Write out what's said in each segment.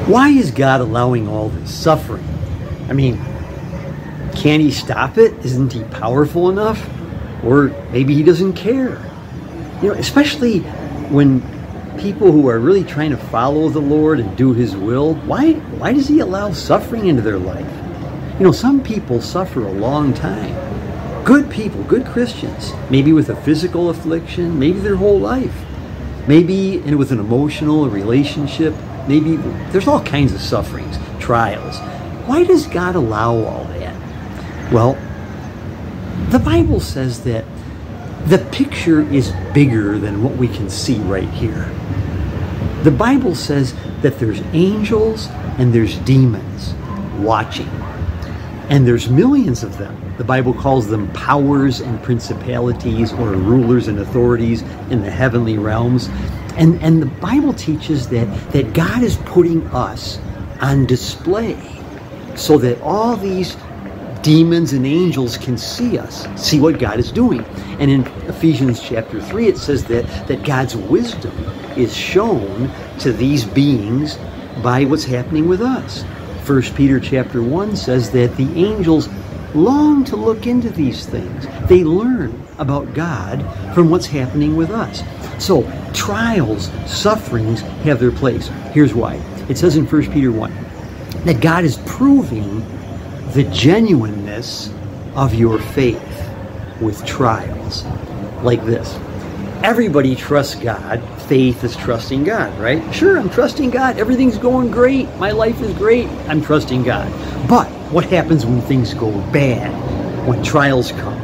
Why is God allowing all this suffering? I mean, can he stop it? Isn't he powerful enough? Or maybe he doesn't care. You know, especially when people who are really trying to follow the Lord and do his will, why does he allow suffering into their life? You know, some people suffer a long time. Good people, good Christians, maybe with a physical affliction, maybe their whole life. Maybe with an emotional relationship, maybe there's all kinds of sufferings, trials. Why does God allow all that? Well, the Bible says that the picture is bigger than what we can see right here. The Bible says that there's angels and there's demons watching. And there's millions of them. The Bible calls them powers and principalities, or rulers and authorities in the heavenly realms. And the Bible teaches that God is putting us on display so that all these demons and angels can see us, see what God is doing. And in Ephesians chapter 3, it says that God's wisdom is shown to these beings by what's happening with us. 1 Peter chapter 1 says that the angels long to look into these things. They learn about God from what's happening with us. So trials, sufferings have their place. Here's why. It says in 1 Peter 1 that God is proving the genuineness of your faith with trials like this. Everybody trusts God. Faith is trusting God, right? Sure, I'm trusting God. Everything's going great. My life is great. I'm trusting God. But what happens when things go bad? When trials come?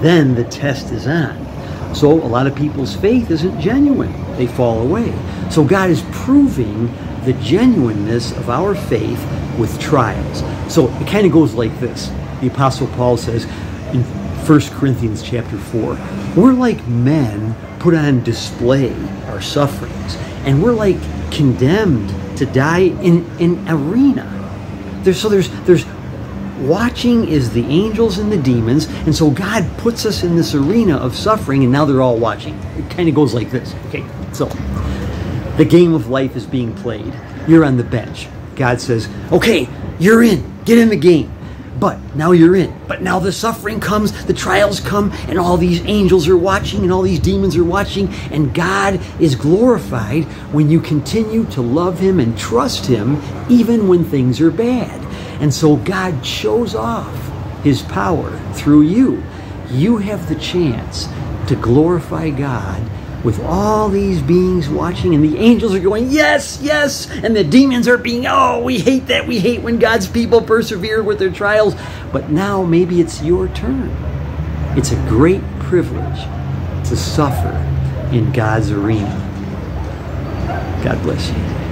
Then the test is on. So a lot of people's faith isn't genuine. They fall away. So God is proving the genuineness of our faith with trials. So it kind of goes like this. The Apostle Paul says in 1 Corinthians chapter 4, we're like men put on display our sufferings, and we're like condemned to die in an arena. There's watching is the angels and the demons, and so God puts us in this arena of suffering, and now they're all watching. It kind of goes like this. Okay, so the game of life is being played. You're on the bench. God says, okay, you're in. Get in the game. But now you're in. But now the suffering comes, the trials come, and all these angels are watching, and all these demons are watching, and God is glorified when you continue to love him and trust him even when things are bad. And so God shows off his power through you. You have the chance to glorify God with all these beings watching, and the angels are going, yes, yes, and the demons are being, oh, we hate that. We hate when God's people persevere with their trials. But now maybe it's your turn. It's a great privilege to suffer in God's arena. God bless you.